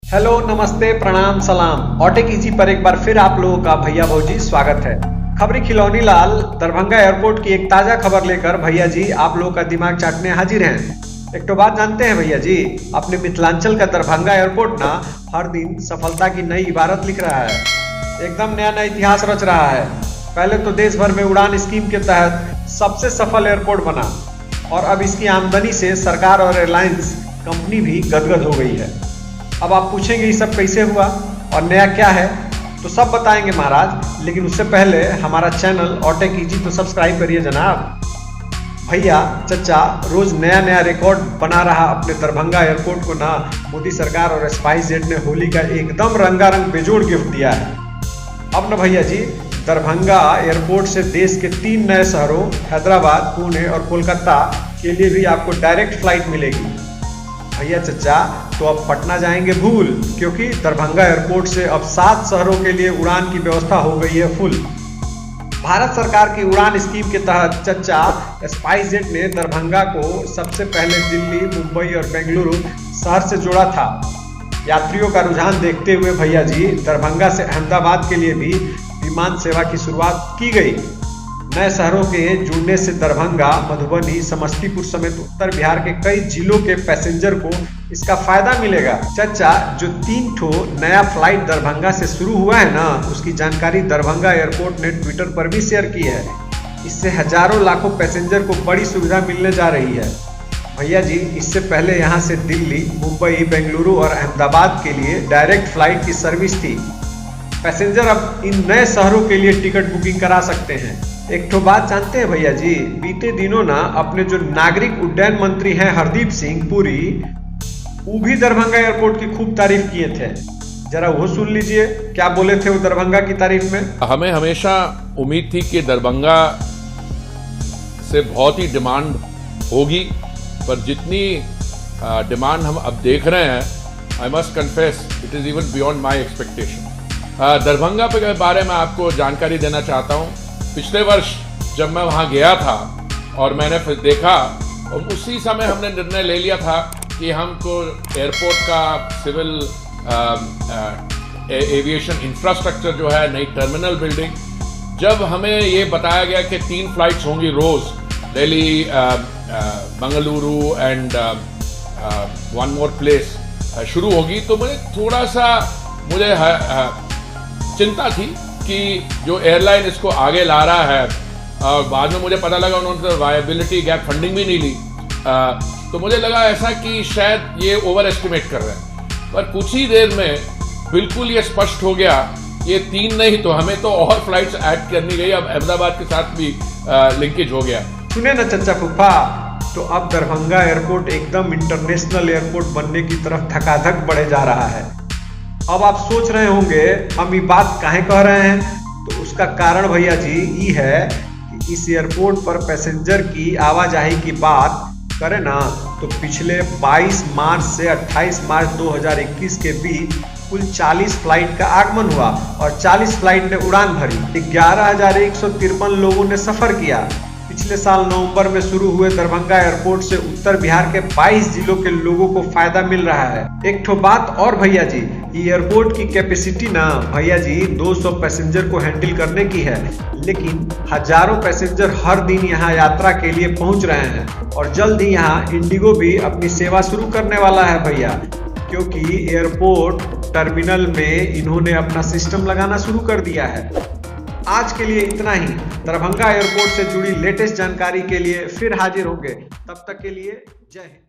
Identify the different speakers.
Speaker 1: Hello, नमस्ते, प्रणाम, सलाम। ऑटेक इजी पर एक बार फिर आप लोगों का भैया भौजी स्वागत है। खबरी खिलौनी लाल दरभंगा एयरपोर्ट की एक ताजा खबर लेकर भैया जी आप लोगों का दिमाग चाटने हाजिर हैं। एक तो बात जानते हैं भैया जी, अपने मिथिलांचल का दरभंगा एयरपोर्ट ना हर दिन सफलता की नई इबारत लिख रहा है, एकदम नया नया इतिहास रच रहा है। पहले तो देश भर में उड़ान स्कीम के तहत सबसे सफल एयरपोर्ट बना और अब इसकी आमदनी से सरकार और एयरलाइंस कंपनी भी गदगद हो गई है। अब आप पूछेंगे ये सब कैसे हुआ और नया क्या है, तो सब बताएंगे महाराज। लेकिन उससे पहले हमारा चैनल ऑटेक इजी तो सब्सक्राइब करिए जनाब। भैया चचा रोज नया नया रिकॉर्ड बना रहा अपने दरभंगा एयरपोर्ट को ना मोदी सरकार और स्पाइसजेट ने होली का एकदम रंगारंग बेजोड़ गिफ्ट दिया है। अब ना भैया जी दरभंगा एयरपोर्ट से देश के 3 नए शहरों हैदराबाद, पुणे और कोलकाता के लिए भी आपको डायरेक्ट फ्लाइट मिलेगी। भैया चचा तो अब पटना जाएंगे भूल, क्योंकि दरभंगा एयरपोर्ट से अब 7 शहरों के लिए उड़ान की व्यवस्था हो गई है फुल। भारत सरकार की उड़ान स्कीम के तहत चचा स्पाइसजेट ने दरभंगा को सबसे पहले दिल्ली, मुंबई और बेंगलुरु शहर से जोड़ा था। यात्रियों का रुझान देखते हुए भैया जी दरभंगा से अहमदाबाद के लिए भी विमान सेवा की शुरुआत की गई। नए शहरों के जुड़ने से दरभंगा, मधुबनी, समस्तीपुर समेत उत्तर बिहार के कई जिलों के पैसेंजर को इसका फायदा मिलेगा। चचा जो 3 ठो नया फ्लाइट दरभंगा से शुरू हुआ है ना, उसकी जानकारी दरभंगा एयरपोर्ट ने ट्विटर पर भी शेयर की है। इससे हजारों लाखों पैसेंजर को बड़ी सुविधा मिलने जा रही है। भैया जी इससे पहले यहाँ से दिल्ली, मुंबई, बेंगलुरु और अहमदाबाद के लिए डायरेक्ट फ्लाइट की सर्विस थी। पैसेंजर अब इन नए शहरों के लिए टिकट बुकिंग करा सकते हैं। एक तो बात जानते हैं भैया जी, बीते दिनों ना अपने जो नागरिक उड्डयन मंत्री हैं हरदीप सिंह पुरी, वो भी दरभंगा एयरपोर्ट की खूब तारीफ किए थे। जरा वो सुन लीजिए क्या बोले थे वो दरभंगा की तारीफ में।
Speaker 2: हमें हमेशा उम्मीद थी कि दरभंगा से बहुत ही डिमांड होगी, पर जितनी डिमांड हम अब देख रहे हैं, I must confess it is even beyond my expectation. Darbhanga के बारे में आपको जानकारी देना चाहता हूँ। पिछले वर्ष जब मैं वहाँ गया था और मैंने फिर देखा, और उसी समय हमने निर्णय ले लिया था कि हमको एयरपोर्ट का सिविल एविएशन इंफ्रास्ट्रक्चर जो है, नई टर्मिनल बिल्डिंग, जब हमें ये बताया गया कि 3 फ्लाइट्स होंगी रोज, Delhi, Bengaluru and 1 more place शुरू होगी, तो मुझे थोड़ा सा चिंता थी कि जो एयरलाइन इसको आगे ला रहा है, और बाद में मुझे पता लगा उन्होंने वायबिलिटी गैप फंडिंग भी नहीं ली, तो मुझे लगा ऐसा कि शायद ये ओवर एस्टिमेट कर रहे हैं। पर कुछ ही देर में बिल्कुल ये स्पष्ट हो गया, ये 3 नहीं तो हमें तो और फ्लाइट्स ऐड करनी गई। अब अहमदाबाद के साथ भी लिंकेज हो गया।
Speaker 1: सुने ना चचा फूफा, तो अब दरभंगा एयरपोर्ट एकदम इंटरनेशनल एयरपोर्ट बनने की तरफ धकाधक बढ़े जा रहा है। अब आप सोच रहे होंगे हम ये बात काहे कह रहे हैं, तो उसका कारण भैया जी ये है कि इस एयरपोर्ट पर पैसेंजर की आवाजाही की बात करें ना, तो पिछले 22 मार्च से 28 मार्च 2021 के बीच कुल 40 फ्लाइट का आगमन हुआ और 40 फ्लाइट ने उड़ान भरी। 11,153 लोगों ने सफर किया। पिछले साल नवंबर में शुरू हुए दरभंगा एयरपोर्ट से उत्तर बिहार के 22 जिलों के लोगों को फायदा मिल रहा है। एक ठो बात और भैया जी, एयरपोर्ट की कैपेसिटी ना भैया जी 200 पैसेंजर को हैंडल करने की है, लेकिन हजारों पैसेंजर हर दिन यहाँ यात्रा के लिए पहुँच रहे हैं और जल्द ही यहाँ इंडिगो भी अपनी सेवा शुरू करने वाला है भैया, क्योंकि एयरपोर्ट टर्मिनल में इन्होंने अपना सिस्टम लगाना शुरू कर दिया है। आज के लिए इतना ही। दरभंगा एयरपोर्ट से जुड़ी लेटेस्ट जानकारी के लिए फिर हाजिर होंगे। तब तक के लिए जय हिंद।